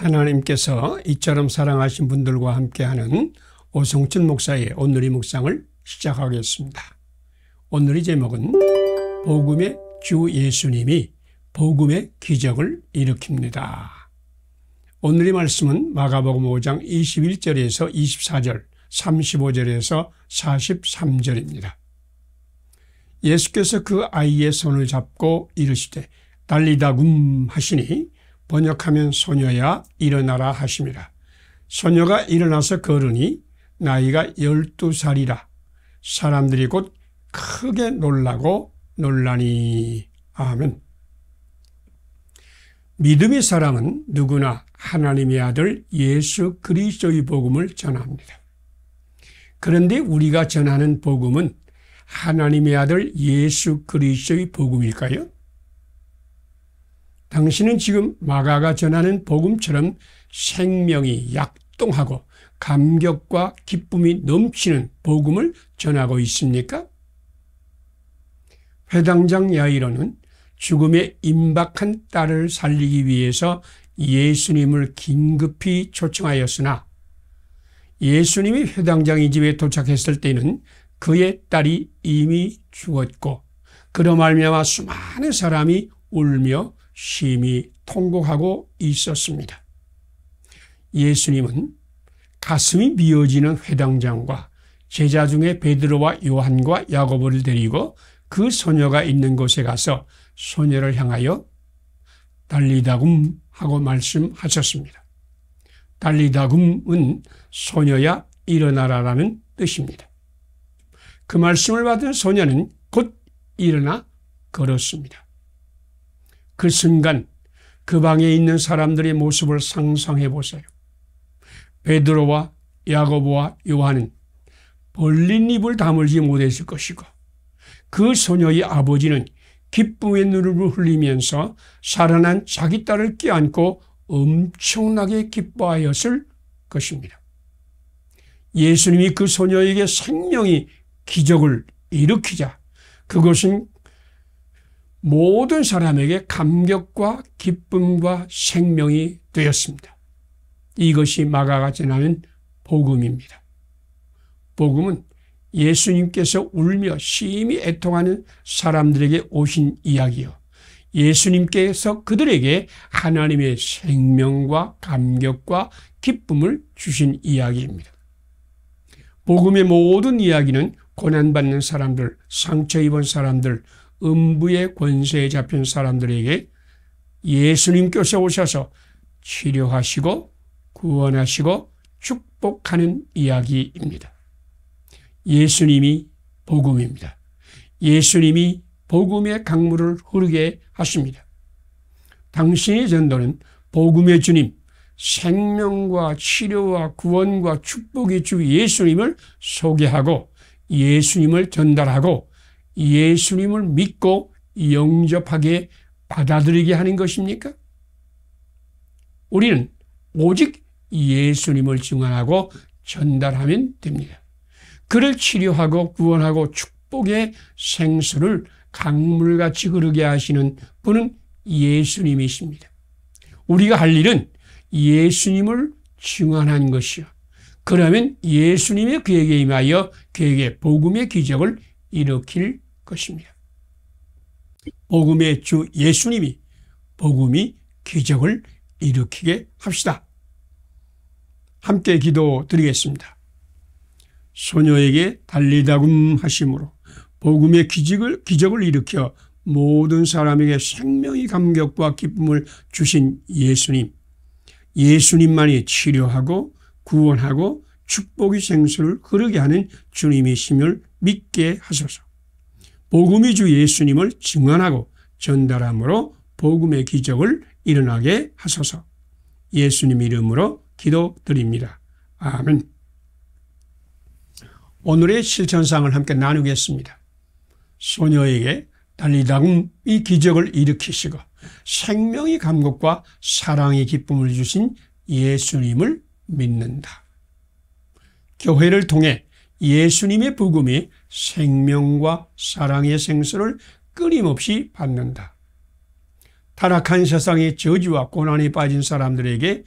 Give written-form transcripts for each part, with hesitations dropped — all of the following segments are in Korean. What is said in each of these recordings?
하나님께서 이처럼 사랑하신 분들과 함께하는 오성춘 목사의 오늘의 묵상을 시작하겠습니다. 오늘의 제목은 복음의 주 예수님이 복음의 기적을 일으킵니다. 오늘의 말씀은 마가복음 5장 21절에서 24절, 35절에서 43절입니다. 예수께서 그 아이의 손을 잡고 이르시되 달리다굼 하시니 번역하면 소녀야 일어나라 하심이라. 소녀가 일어나서 걸으니 나이가 12살이라. 사람들이 곧 크게 놀라고 놀라니. 아멘. 믿음의 사람은 누구나 하나님의 아들 예수 그리스도의 복음을 전합니다. 그런데 우리가 전하는 복음은 하나님의 아들 예수 그리스도의 복음일까요? 당신은 지금 마가가 전하는 복음처럼 생명이 약동하고 감격과 기쁨이 넘치는 복음을 전하고 있습니까? 회당장 야이로는 죽음에 임박한 딸을 살리기 위해서 예수님을 긴급히 초청하였으나 예수님이 회당장의 집에 도착했을 때는 그의 딸이 이미 죽었고 그로 말미암아 수많은 사람이 울며 심히 통곡하고 있었습니다. 예수님은 가슴이 미어지는 회당장과 제자 중에 베드로와 요한과 야고보를 데리고 그 소녀가 있는 곳에 가서 소녀를 향하여 달리다굼 하고 말씀하셨습니다. 달리다굼은 소녀야 일어나라라는 뜻입니다. 그 말씀을 받은 소녀는 곧 일어나 걸었습니다. 그 순간 그 방에 있는 사람들의 모습을 상상해 보세요. 베드로와 야고보와 요한은 벌린 입을 다물지 못했을 것이고 그 소녀의 아버지는 기쁨의 눈물을 흘리면서 살아난 자기 딸을 껴안고 엄청나게 기뻐하였을 것입니다. 예수님이 그 소녀에게 생명의 기적을 일으키자 그것은 모든 사람에게 감격과 기쁨과 생명이 되었습니다. 이것이 마가가 전하는 복음입니다. 복음은 예수님께서 울며 심히 애통하는 사람들에게 오신 이야기요. 예수님께서 그들에게 하나님의 생명과 감격과 기쁨을 주신 이야기입니다. 복음의 모든 이야기는 고난받는 사람들, 상처 입은 사람들, 음부의 권세에 잡힌 사람들에게 예수님께서 오셔서 치료하시고 구원하시고 축복하는 이야기입니다. 예수님이 복음입니다. 예수님이 복음의 강물을 흐르게 하십니다. 당신의 전도는 복음의 주님, 생명과 치료와 구원과 축복의 주 예수님을 소개하고 예수님을 전달하고 예수님을 믿고 영접하게 받아들이게 하는 것입니까? 우리는 오직 예수님을 증언하고 전달하면 됩니다. 그를 치료하고 구원하고 축복의 생수를 강물같이 흐르게 하시는 분은 예수님이십니다. 우리가 할 일은 예수님을 증언하는 것이요. 그러면 예수님이 그에게 임하여 그에게 복음의 기적을 일으킬 것입니다. 복음의 주 예수님이 복음이 기적을 일으키게 합시다. 함께 기도드리겠습니다. 소녀에게 달리다굼 하심으로 복음의 기적을 일으켜 모든 사람에게 생명의 감격과 기쁨을 주신 예수님, 예수님만이 치료하고 구원하고 축복의 생수를 흐르게 하는 주님이심을 믿게 하소서. 복음의 주 예수님을 증언하고 전달함으로 복음의 기적을 일어나게 하소서. 예수님 이름으로 기도드립니다. 아멘. 오늘의 실천상을 함께 나누겠습니다. 소녀에게 달리다굼 이 기적을 일으키시고 생명의 감격과 사랑의 기쁨을 주신 예수님을 믿는다. 교회를 통해 예수님의 복음이 생명과 사랑의 생수를 끊임없이 받는다. 타락한 세상의 저주와 고난에 빠진 사람들에게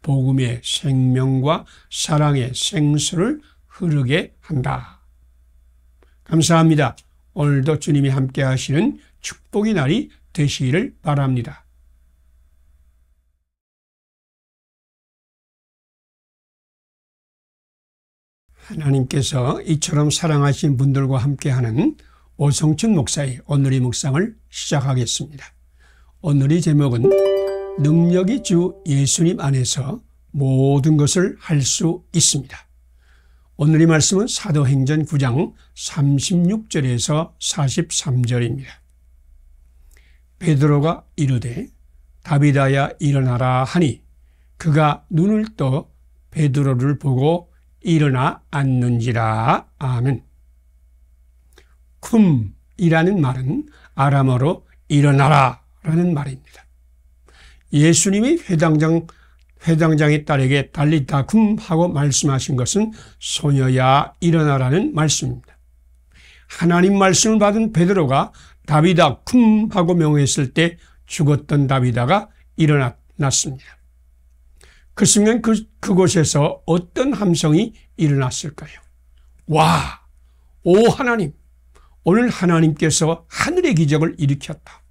복음의 생명과 사랑의 생수를 흐르게 한다. 감사합니다. 오늘도 주님이 함께 하시는 축복의 날이 되시기를 바랍니다. 하나님께서 이처럼 사랑하신 분들과 함께하는 오성춘 목사의 오늘의 묵상을 시작하겠습니다. 오늘의 제목은 능력이 주 예수님 안에서 모든 것을 할 수 있습니다. 오늘의 말씀은 사도행전 9장 36절에서 43절입니다. 베드로가 이르되 다비다야 일어나라 하니 그가 눈을 떠 베드로를 보고 일어나 앉는지라. 아멘. 쿰이라는 말은 아람어로 일어나라 라는 말입니다. 예수님이 회당장의 딸에게 달리다 쿰 하고 말씀하신 것은 소녀야 일어나라는 말씀입니다. 하나님 말씀을 받은 베드로가 다비다 쿰 하고 명했을 때 죽었던 다비다가 일어났습니다. 그 순간 그곳에서 어떤 함성이 일어났을까요? 와! 오 하나님! 오늘 하나님께서 하늘의 기적을 일으켰다.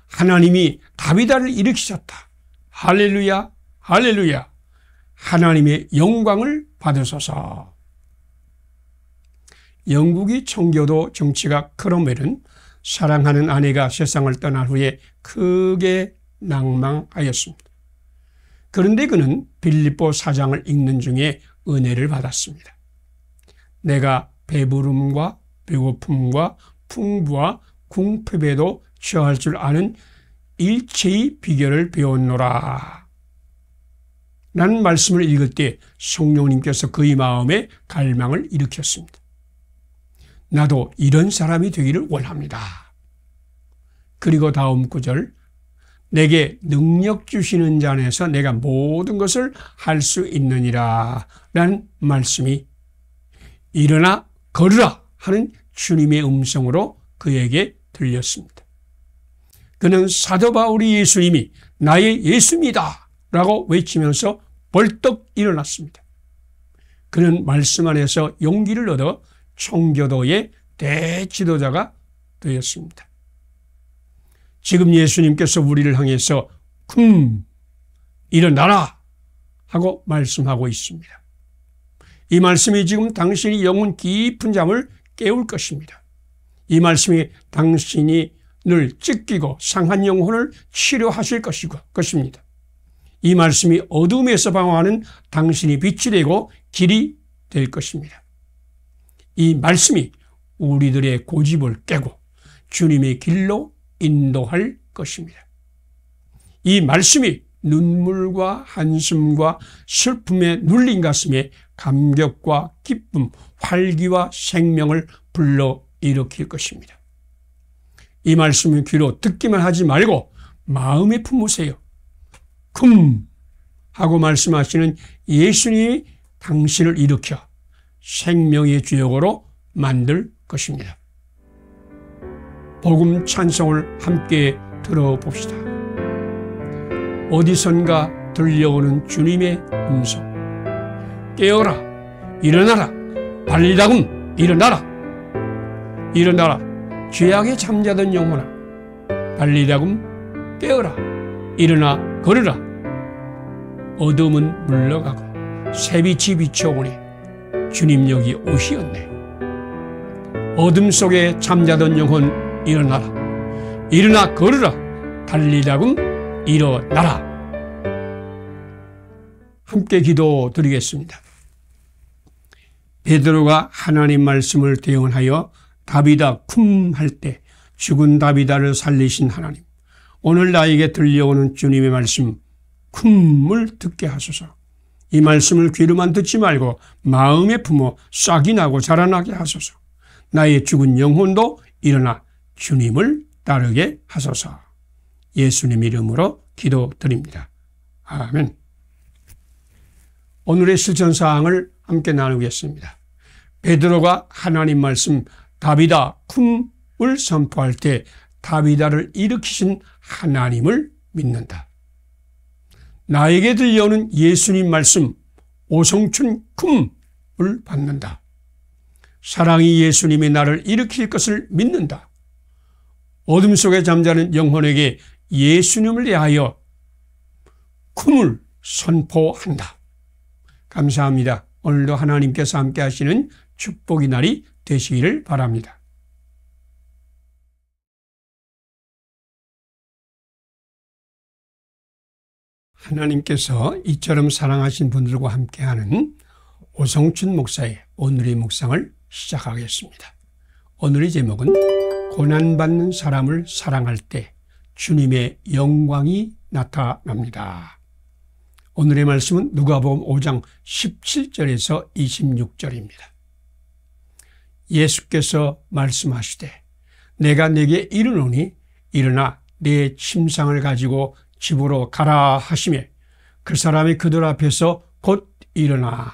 하나님이 다비다를 일으키셨다. 할렐루야! 할렐루야! 하나님의 영광을 받으소서. 영국의 청교도 정치가 크롬웰은 사랑하는 아내가 세상을 떠난 후에 크게 낭망하였습니다. 그런데 그는 빌립보 4장을 읽는 중에 은혜를 받았습니다. 내가 배부름과 배고픔과 풍부와 궁핍에도 처할 줄 아는 일체의 비결을 배웠노라. 라는 말씀을 읽을 때 성령님께서 그의 마음에 갈망을 일으켰습니다. 나도 이런 사람이 되기를 원합니다. 그리고 다음 구절, 내게 능력 주시는 자 안에서 내가 모든 것을 할 수 있느니라 라는 말씀이 일어나 걸으라 하는 주님의 음성으로 그에게 들렸습니다. 그는 사도 바울이 예수님이 나의 예수입니다 라고 외치면서 벌떡 일어났습니다. 그는 말씀 안에서 용기를 얻어 청교도의 대지도자가 되었습니다. 지금 예수님께서 우리를 향해서 일어나라 하고 말씀하고 있습니다. 이 말씀이 지금 당신이 영혼 깊은 잠을 깨울 것입니다. 이 말씀이 당신이 늘 찢기고 상한 영혼을 치료하실 것입니다. 이 말씀이 어둠에서 방황하는 당신이 빛이 되고 길이 될 것입니다. 이 말씀이 우리들의 고집을 깨고 주님의 길로 인도할 것입니다. 이 말씀이 눈물과 한숨과 슬픔에 눌린 가슴에 감격과 기쁨, 활기와 생명을 불러일으킬 것입니다. 이 말씀을 귀로 듣기만 하지 말고 마음에 품으세요. 하고 말씀하시는 예수님이 당신을 일으켜 생명의 주역으로 만들 것입니다. 복음 찬송을 함께 들어봅시다. 어디선가 들려오는 주님의 음성. 깨어라, 일어나라, 달리다금 일어나라. 일어나라, 죄악에 잠자던 영혼아. 달리다금 깨어라, 일어나 걸으라. 어둠은 물러가고 새빛이 비춰오니 주님 여기 오시었네. 어둠 속에 잠자던 영혼 일어나라. 일어나 걸으라. 달리다금 일어나라. 함께 기도드리겠습니다. 베드로가 하나님 말씀을 대언하여 다비다 할 때 죽은 다비다를 살리신 하나님, 오늘 나에게 들려오는 주님의 말씀 을 듣게 하소서. 이 말씀을 귀로만 듣지 말고 마음에 품어 싹이 나고 자라나게 하소서. 나의 죽은 영혼도 일어나 주님을 따르게 하소서. 예수님 이름으로 기도드립니다. 아멘. 오늘의 실천사항을 함께 나누겠습니다. 베드로가 하나님 말씀 다비다 쿰을 선포할 때 다비다를 일으키신 하나님을 믿는다. 나에게 들려오는 예수님 말씀 오성춘 쿰을 받는다. 사랑이 예수님이 나를 일으킬 것을 믿는다. 어둠 속에 잠자는 영혼에게 예수님을 대하여 쿰을 선포한다. 감사합니다. 오늘도 하나님께서 함께 하시는 축복의 날이 되시기를 바랍니다. 하나님께서 이처럼 사랑하신 분들과 함께하는 오성춘 목사의 오늘의 묵상을 시작하겠습니다. 오늘의 제목은 고난받는 사람을 사랑할 때 주님의 영광이 나타납니다. 오늘의 말씀은 누가복음 5장 17절에서 26절입니다. 예수께서 말씀하시되 내가 네게 이르노니 일어나 내 침상을 가지고 집으로 가라 하시매 그 사람이 그들 앞에서 곧 일어나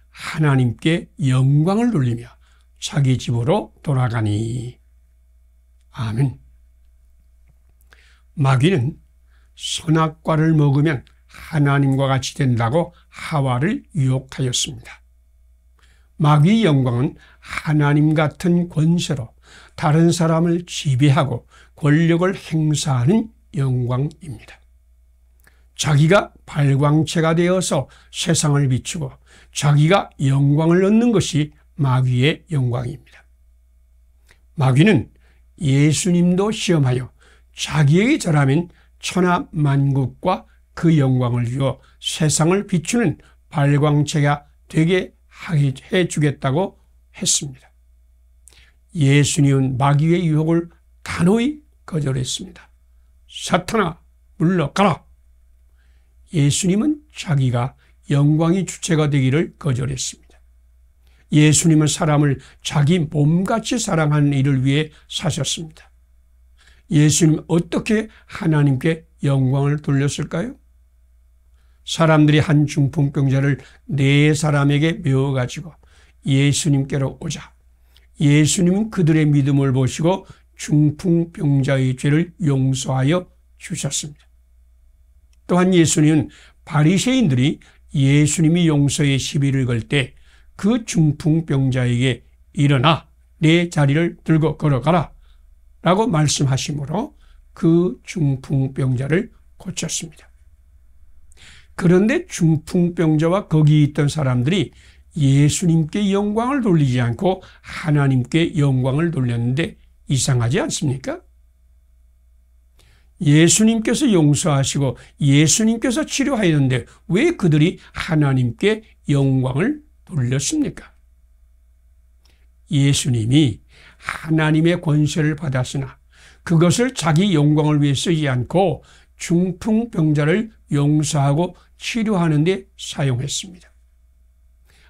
하나님께 영광을 돌리며 자기 집으로 돌아가니. 아멘. 마귀는 선악과를 먹으면 하나님과 같이 된다고 하와를 유혹하였습니다. 마귀의 영광은 하나님 같은 권세로 다른 사람을 지배하고 권력을 행사하는 영광입니다. 자기가 발광체가 되어서 세상을 비추고 자기가 영광을 얻는 것이 마귀의 영광입니다. 마귀는 예수님도 시험하여 자기에게 절하면 천하 만국과 그 영광을 주어 세상을 비추는 발광체가 되게 해주겠다고 했습니다. 예수님은 마귀의 유혹을 단호히 거절했습니다. 사탄아 물러가라. 예수님은 자기가 영광의 주체가 되기를 거절했습니다. 예수님은 사람을 자기 몸같이 사랑하는 이를 위해 사셨습니다. 예수님은 어떻게 하나님께 영광을 돌렸을까요? 사람들이 한 중풍병자를 네 사람에게 메워가지고 예수님께로 오자 예수님은 그들의 믿음을 보시고 중풍병자의 죄를 용서하여 주셨습니다. 또한 예수님은 바리새인들이 예수님이 용서의 시비를 걸 때 그 중풍병자에게 일어나 내 자리를 들고 걸어가라 라고 말씀하심으로 그 중풍병자를 고쳤습니다. 그런데 중풍병자와 거기 있던 사람들이 예수님께 영광을 돌리지 않고 하나님께 영광을 돌렸는데 이상하지 않습니까? 예수님께서 용서하시고 예수님께서 치료하였는데 왜 그들이 하나님께 영광을 돌렸습니까? 예수님이 하나님의 권세를 받았으나 그것을 자기 영광을 위해 쓰지 않고 중풍병자를 용서하고 치료하는 데 사용했습니다.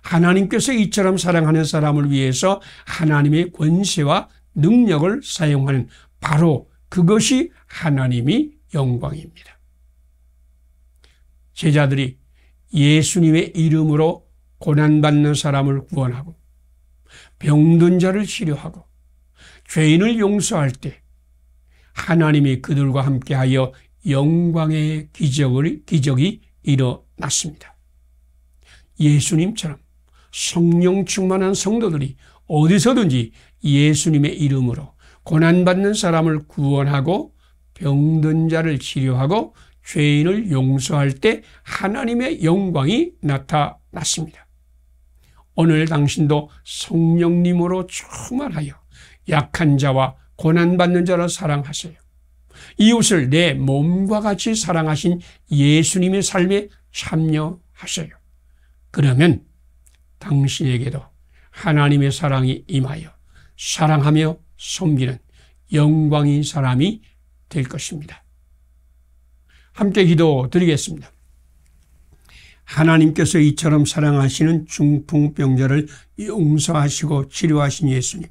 하나님께서 이처럼 사랑하는 사람을 위해서 하나님의 권세와 능력을 사용하는 바로 그것이 하나님의 영광입니다. 제자들이 예수님의 이름으로 고난받는 사람을 구원하고 병든 자를 치료하고 죄인을 용서할 때 하나님이 그들과 함께하여 영광의 기적이 일어났습니다. 예수님처럼 성령 충만한 성도들이 어디서든지 예수님의 이름으로 고난받는 사람을 구원하고 병든 자를 치료하고 죄인을 용서할 때 하나님의 영광이 나타났습니다. 오늘 당신도 성령님으로 충만하여 약한 자와 고난받는 자를 사랑하세요. 이웃을 내 몸과 같이 사랑하신 예수님의 삶에 참여하세요. 그러면 당신에게도 하나님의 사랑이 임하여 사랑하며 섬기는 영광인 사람이 될 것입니다. 함께 기도드리겠습니다. 하나님께서 이처럼 사랑하시는 중풍병자를 용서하시고 치료하신 예수님,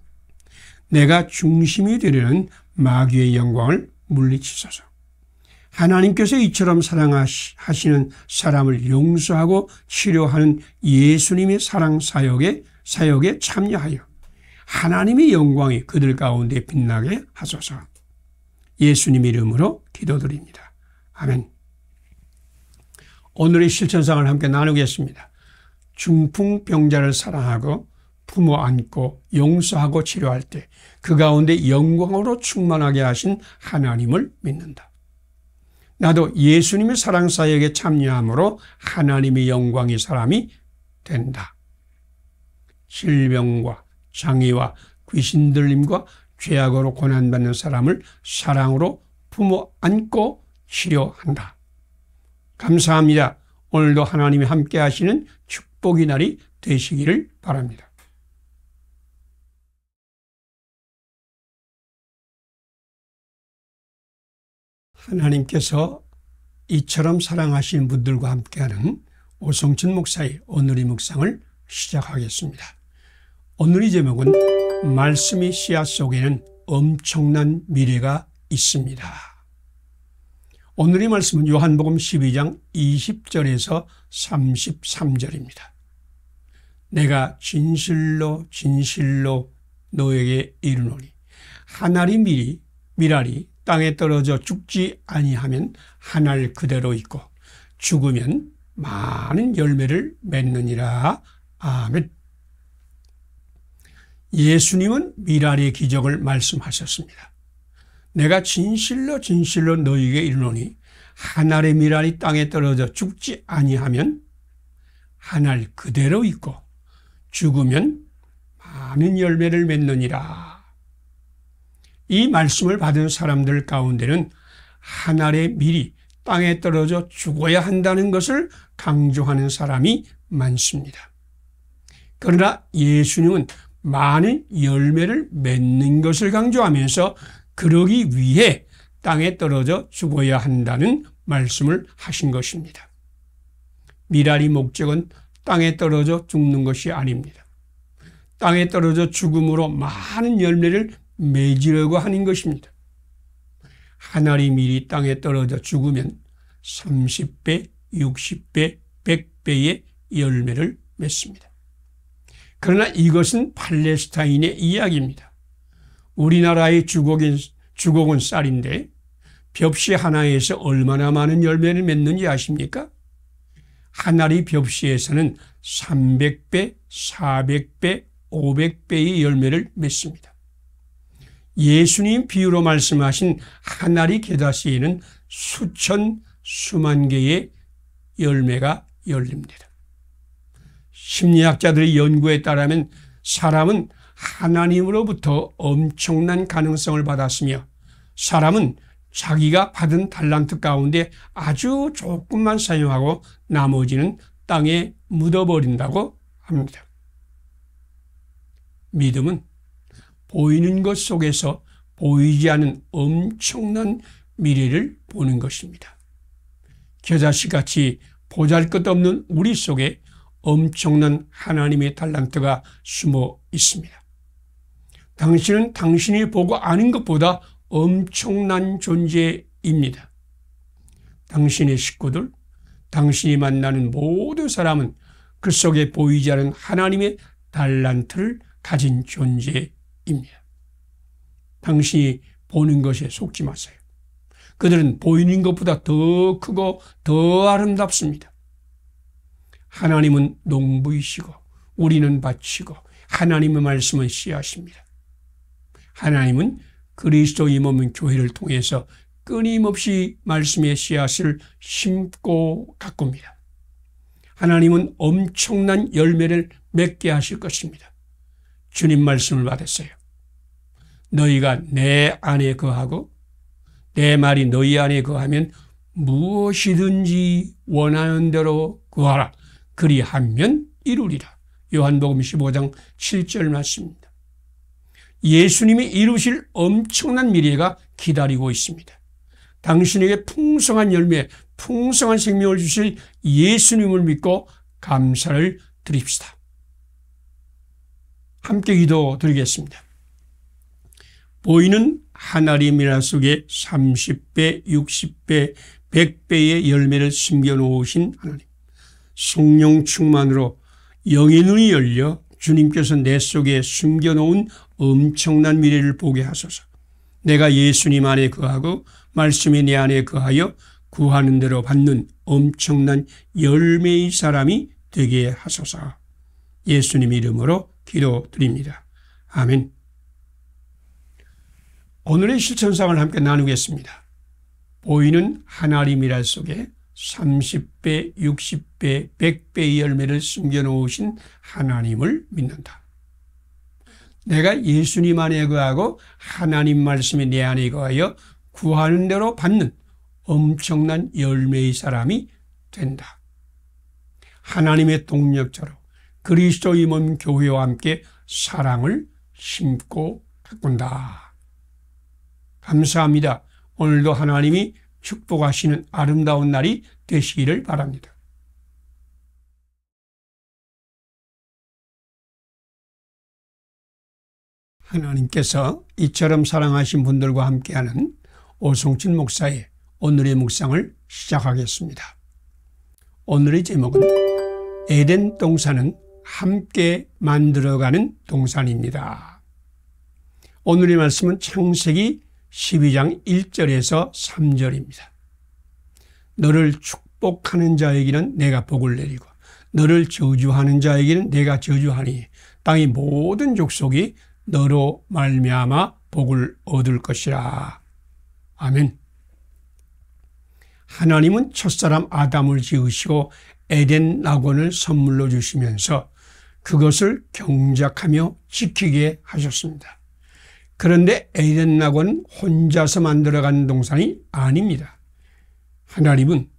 내가 중심이 되려는 마귀의 영광을 물리치소서. 하나님께서 이처럼 사랑하시는 사람을 용서하고 치료하는 예수님의 사랑 사역에 참여하여 하나님의 영광이 그들 가운데 빛나게 하소서. 예수님 이름으로 기도드립니다. 아멘. 오늘의 실천상을 함께 나누겠습니다. 중풍병자를 사랑하고 품어 안고 용서하고 치료할 때 그 가운데 영광으로 충만하게 하신 하나님을 믿는다. 나도 예수님의 사랑사역에 참여함으로 하나님의 영광의 사람이 된다. 질병과 장애와 귀신 들림과 죄악으로 고난받는 사람을 사랑으로 품어 안고 치료한다. 감사합니다. 오늘도 하나님이 함께 하시는 축복의 날이 되시기를 바랍니다. 하나님께서 이처럼 사랑하시는 분들과 함께하는 오성천 목사의 오늘의 묵상을 시작하겠습니다. 오늘의 제목은 말씀의 씨앗 속에는 엄청난 미래가 있습니다. 오늘의 말씀은 요한복음 12장 20절에서 33절입니다. 내가 진실로 진실로 너에게 이르노니 한 알이 밀알이 땅에 떨어져 죽지 아니하면 한 알 그대로 있고 죽으면 많은 열매를 맺느니라. 아멘. 예수님은 밀알의 기적을 말씀하셨습니다. 내가 진실로 진실로 너희에게 이르노니 한 알의 밀알이 땅에 떨어져 죽지 아니하면 한 알 그대로 있고 죽으면 많은 열매를 맺느니라. 이 말씀을 받은 사람들 가운데는 한 알의 밀이 땅에 떨어져 죽어야 한다는 것을 강조하는 사람이 많습니다. 그러나 예수님은 많은 열매를 맺는 것을 강조하면서 그러기 위해 땅에 떨어져 죽어야 한다는 말씀을 하신 것입니다. 밀알의 목적은 땅에 떨어져 죽는 것이 아닙니다. 땅에 떨어져 죽음으로 많은 열매를 맺으려고 하는 것입니다. 한 알의 밀이 땅에 떨어져 죽으면 30배, 60배, 100배의 열매를 맺습니다. 그러나 이것은 팔레스타인의 이야기입니다. 우리나라의 주곡은 쌀인데 벽시 하나에서 얼마나 많은 열매를 맺는지 아십니까? 한 알의 벽시에서는 300배, 400배, 500배의 열매를 맺습니다. 예수님 비유로 말씀하신 한 알의 게다시에는 수만 개의 열매가 열립니다. 심리학자들의 연구에 따르면 사람은 하나님으로부터 엄청난 가능성을 받았으며 사람은 자기가 받은 달란트 가운데 아주 조금만 사용하고 나머지는 땅에 묻어버린다고 합니다. 믿음은 보이는 것 속에서 보이지 않은 엄청난 미래를 보는 것입니다. 겨자씨같이 보잘것없는 우리 속에 엄청난 하나님의 달란트가 숨어 있습니다. 당신은 당신이 보고 아는 것보다 엄청난 존재입니다. 당신의 식구들, 당신이 만나는 모든 사람은 그 속에 보이지 않은 하나님의 달란트를 가진 존재입니다. 당신이 보는 것에 속지 마세요. 그들은 보이는 것보다 더 크고 더 아름답습니다. 하나님은 농부이시고 우리는 밭이고 하나님의 말씀은 씨앗입니다. 하나님은 그리스도의 몸인 교회를 통해서 끊임없이 말씀의 씨앗을 심고 가꿉니다. 하나님은 엄청난 열매를 맺게 하실 것입니다. 주님 말씀을 받았어요. 너희가 내 안에 거하고 내 말이 너희 안에 거하면 무엇이든지 원하는 대로 구하라. 그리하면 이루리라. 요한복음 15장 7절 말씀입니다. 예수님이 이루실 엄청난 미래가 기다리고 있습니다. 당신에게 풍성한 열매, 풍성한 생명을 주실 예수님을 믿고 감사를 드립시다. 함께 기도드리겠습니다. 보이는 한 알의 밀알 속에 30배, 60배, 100배의 열매를 숨겨놓으신 하나님, 성령 충만으로 영의 눈이 열려 주님께서 내 속에 숨겨놓은 엄청난 미래를 보게 하소서. 내가 예수님 안에 거하고 말씀이 내 안에 거하여 구하는 대로 받는 엄청난 열매의 사람이 되게 하소서. 예수님 이름으로 기도드립니다. 아멘. 오늘의 실천상을 함께 나누겠습니다. 보이는 하나님이라 속에 30배, 60배, 100배의 열매를 숨겨놓으신 하나님을 믿는다. 내가 예수님 안에 거하고 하나님 말씀이 내 안에 거하여 구하는 대로 받는 엄청난 열매의 사람이 된다. 하나님의 동력자로 그리스도의 몸 교회와 함께 사랑을 심고 가꾼다. 감사합니다. 오늘도 하나님이 축복하시는 아름다운 날이 되시기를 바랍니다. 하나님께서 이처럼 사랑하신 분들과 함께하는 오송춘 목사의 오늘의 묵상을 시작하겠습니다. 오늘의 제목은 에덴 동산은 함께 만들어가는 동산입니다. 오늘의 말씀은 창세기 12장 1절에서 3절입니다. 너를 축복하는 자에게는 내가 복을 내리고 너를 저주하는 자에게는 내가 저주하니 땅의 모든 족속이 너로 말미암아 복을 얻을 것이라. 아멘. 하나님은 첫사람 아담을 지으시고 에덴 낙원을 선물로 주시면서 그것을 경작하며 지키게 하셨습니다. 그런데 에덴 낙원은 혼자서 만들어가는 동산이 아닙니다. 하나님은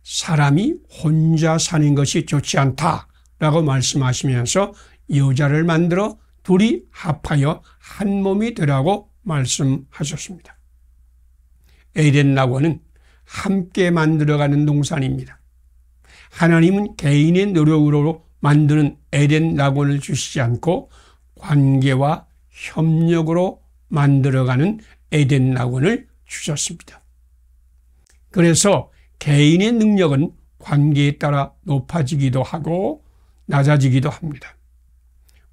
사람이 혼자 사는 것이 좋지 않다라고 말씀하시면서 여자를 만들어 둘이 합하여 한 몸이 되라고 말씀하셨습니다. 에덴 낙원은 함께 만들어가는 동산입니다. 하나님은 개인의 노력으로 만드는 에덴 낙원을 주시지 않고 관계와 협력으로 만들어가는 에덴 낙원을 주셨습니다. 그래서 개인의 능력은 관계에 따라 높아지기도 하고 낮아지기도 합니다.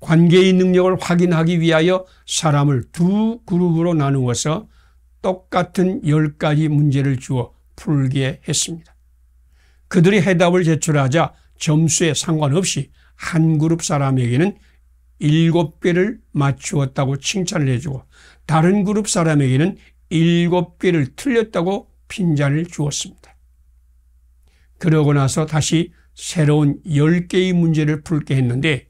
관계의 능력을 확인하기 위하여 사람을 두 그룹으로 나누어서 똑같은 10가지 문제를 주어 풀게 했습니다. 그들이 해답을 제출하자 점수에 상관없이 한 그룹 사람에게는 7개를 맞추었다고 칭찬을 해주고 다른 그룹 사람에게는 7개를 틀렸다고 핀잔을 주었습니다. 그러고 나서 다시 새로운 10개의 문제를 풀게 했는데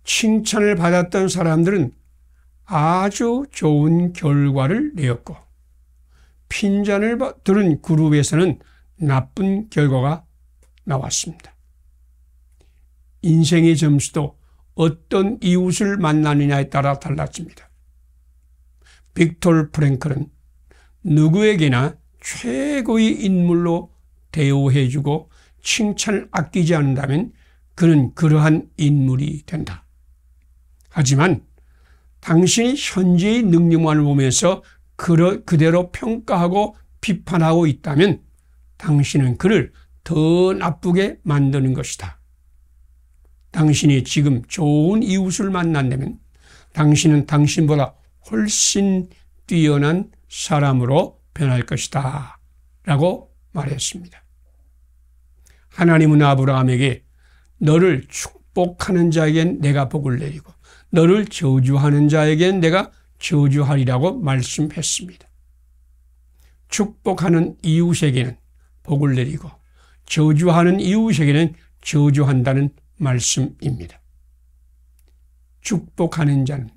칭찬을 받았던 사람들은 아주 좋은 결과를 내었고 핀잔을 들은 그룹에서는 나쁜 결과가 나왔습니다. 인생의 점수도 어떤 이웃을 만나느냐에 따라 달라집니다. 빅토르 프랭클은 누구에게나 최고의 인물로 대우해주고 칭찬을 아끼지 않는다면 그는 그러한 인물이 된다. 하지만 당신이 현재의 능력만을 보면서 그대로 평가하고 비판하고 있다면 당신은 그를 더 나쁘게 만드는 것이다. 당신이 지금 좋은 이웃을 만난다면 당신은 당신보다 훨씬 뛰어난 사람으로 변할 것이다 라고 말했습니다. 하나님은 아브라함에게 너를 축복하는 자에겐 내가 복을 내리고 너를 저주하는 자에겐 내가 저주하리라고 말씀했습니다. 축복하는 이웃에게는 복을 내리고 저주하는 이웃에게는 저주한다는 말씀입니다. 축복하는 자는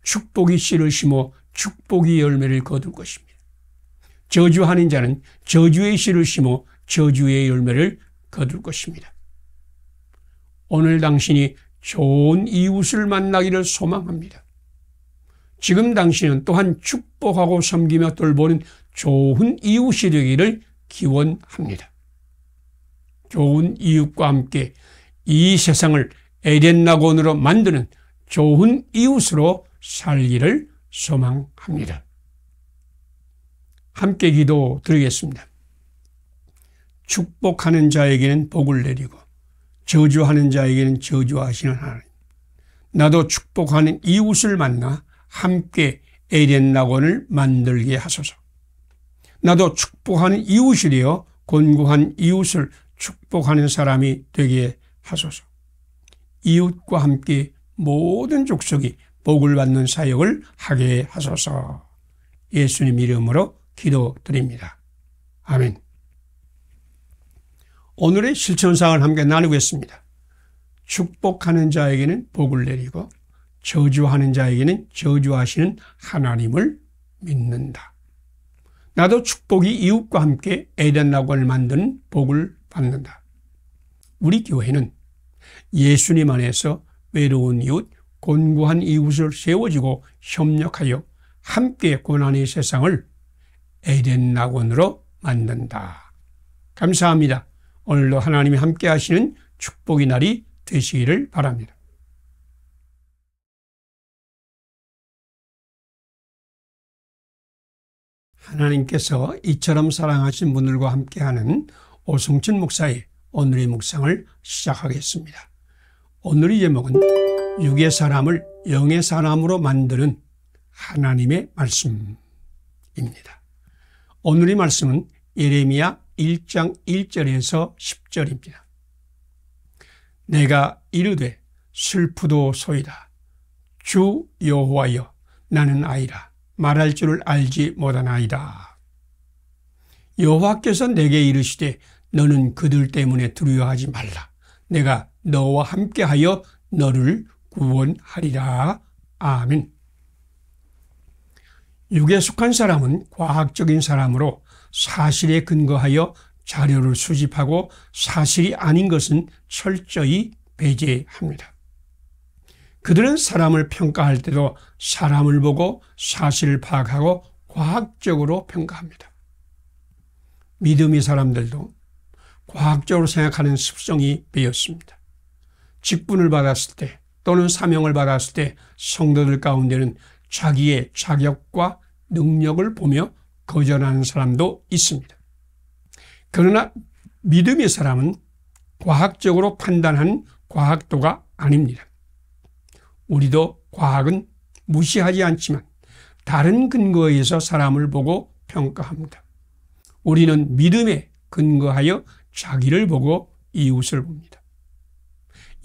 축복의 씨를 심어 축복의 열매를 거둘 것입니다. 저주하는 자는 저주의 씨를 심어 저주의 열매를 거둘 것입니다. 오늘 당신이 좋은 이웃을 만나기를 소망합니다. 지금 당신은 또한 축복하고 섬기며 돌보는 좋은 이웃이 되기를 기원합니다. 좋은 이웃과 함께 이 세상을 에덴 낙원으로 만드는 좋은 이웃으로 살기를 소망합니다. 함께 기도 드리겠습니다. 축복하는 자에게는 복을 내리고 저주하는 자에게는 저주하시는 하나님, 나도 축복하는 이웃을 만나 함께 에덴 낙원을 만들게 하소서. 나도 축복하는 이웃이 되어 곤고한 이웃을 축복하는 사람이 되게 하소서. 이웃과 함께 모든 족속이 복을 받는 사역을 하게 하소서. 예수님 이름으로 기도드립니다. 아멘. 오늘의 실천사항을 함께 나누겠습니다. 축복하는 자에게는 복을 내리고 저주하는 자에게는 저주하시는 하나님을 믿는다. 나도 축복이 이웃과 함께 에덴 낙원을 만드는 복을 받는다. 우리 교회는 예수님 안에서 외로운 이웃, 곤고한 이웃을 세워주고 협력하여 함께 고난의 세상을 에덴 낙원으로 만든다. 감사합니다. 오늘도 하나님이 함께 하시는 축복의 날이 되시기를 바랍니다. 하나님께서 이처럼 사랑하신 분들과 함께하는 오성춘 목사의 오늘의 묵상을 시작하겠습니다. 오늘의 제목은 육의 사람을 영의 사람으로 만드는 하나님의 말씀입니다. 오늘의 말씀은 예레미야 1장 1절에서 10절입니다. 내가 이르되 슬프도소이다. 주 여호와여 나는 아이라 말할 줄을 알지 못하나이다. 여호와께서 내게 이르시되 너는 그들 때문에 두려워하지 말라. 내가 너와 함께하여 너를 구원하리라. 아멘. 육에 속한 사람은 과학적인 사람으로 사실에 근거하여 자료를 수집하고 사실이 아닌 것은 철저히 배제합니다. 그들은 사람을 평가할 때도 사람을 보고 사실을 파악하고 과학적으로 평가합니다. 믿음의 사람들도 과학적으로 생각하는 습성이 배었습니다. 직분을 받았을 때 또는 사명을 받았을 때 성도들 가운데는 자기의 자격과 능력을 보며 거절하는 사람도 있습니다. 그러나 믿음의 사람은 과학적으로 판단하는 과학도가 아닙니다. 우리도 과학은 무시하지 않지만 다른 근거에 의해서 사람을 보고 평가합니다. 우리는 믿음에 근거하여 자기를 보고 이웃을 봅니다.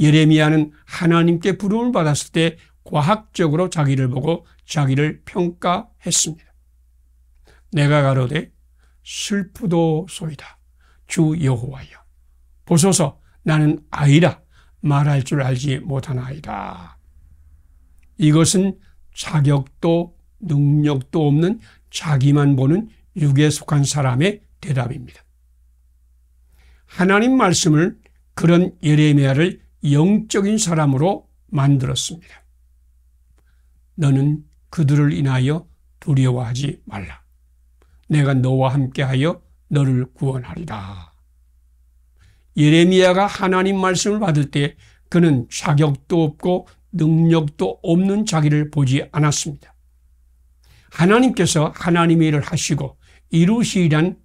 예레미야는 하나님께 부름을 받았을 때 과학적으로 자기를 보고 자기를 평가했습니다. 내가 가로되 슬프도소이다. 주 여호와여 보소서 나는 아이라 말할 줄 알지 못하나이다. 이것은 자격도 능력도 없는 자기만 보는 육에 속한 사람의 대답입니다. 하나님 말씀을 그런 예레미야를 영적인 사람으로 만들었습니다. 너는 그들을 인하여 두려워하지 말라. 내가 너와 함께하여 너를 구원하리라. 예레미야가 하나님 말씀을 받을 때 그는 자격도 없고 능력도 없는 자기를 보지 않았습니다. 하나님께서 하나님의 일을 하시고 이루시리란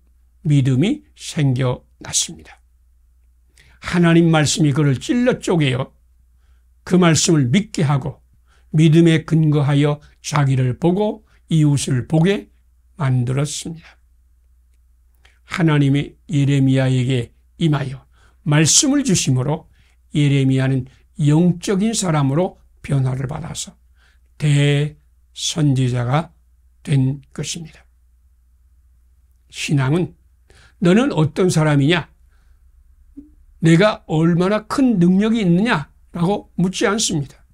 믿음이 생겨났습니다. 하나님 말씀이 그를 찔러 쪼개어 그 말씀을 믿게 하고 믿음에 근거하여 자기를 보고 이웃을 보게 만들었습니다. 하나님이 예레미야에게 임하여 말씀을 주심으로 예레미야는 영적인 사람으로 변화를 받아서 대선지자가 된 것입니다. 신앙은 너는 어떤 사람이냐? 내가 얼마나 큰 능력이 있느냐라고 묻지 않습니다.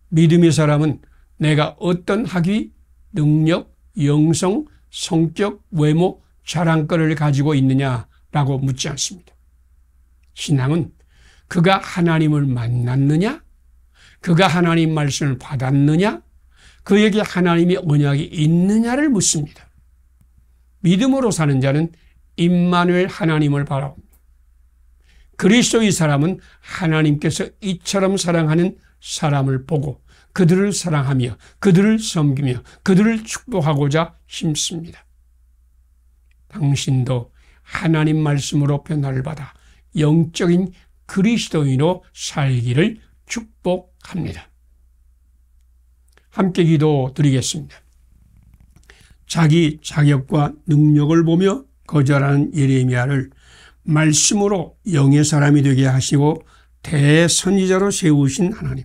믿음의 사람은 내가 어떤 학위, 능력, 영성, 성격, 외모, 자랑거리를 가지고 있느냐라고 묻지 않습니다. 신앙은 그가 하나님을 만났느냐? 그가 하나님 말씀을 받았느냐? 그에게 하나님의 언약이 있느냐를 묻습니다. 믿음으로 사는 자는 임마누엘 하나님을 바라봅니다. 그리스도의 사람은 하나님께서 이처럼 사랑하는 사람을 보고 그들을 사랑하며 그들을 섬기며 그들을 축복하고자 힘씁니다. 당신도 하나님 말씀으로 변화를 받아 영적인 그리스도인으로 살기를 축복합니다. 함께 기도드리겠습니다. 자기 자격과 능력을 보며 거절하는 예레미야를 말씀으로 영의 사람이 되게 하시고 대선지자로 세우신 하나님,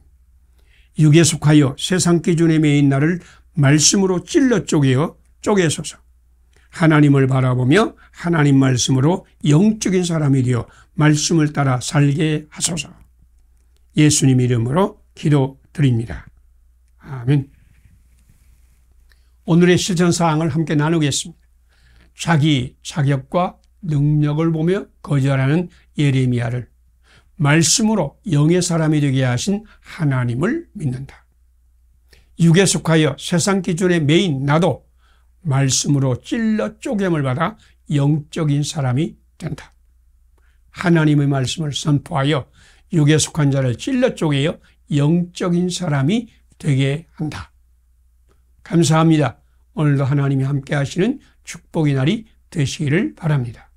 육에 속하여 세상 기준에 매인 나를 말씀으로 찔러 쪼개소서. 하나님을 바라보며 하나님 말씀으로 영적인 사람이 되어 말씀을 따라 살게 하소서. 예수님 이름으로 기도드립니다. 아멘. 오늘의 실천사항을 함께 나누겠습니다. 자기 자격과 능력을 보며 거절하는 예레미야를 말씀으로 영의 사람이 되게 하신 하나님을 믿는다. 육에 속하여 세상 기준의 매인 나도 말씀으로 찔러 쪼갰을 받아 영적인 사람이 된다. 하나님의 말씀을 선포하여 육에 속한 자를 찔러 쪼개어 영적인 사람이 되게 한다. 감사합니다. 오늘도 하나님이 함께 하시는 축복의 날이 되시기를 바랍니다.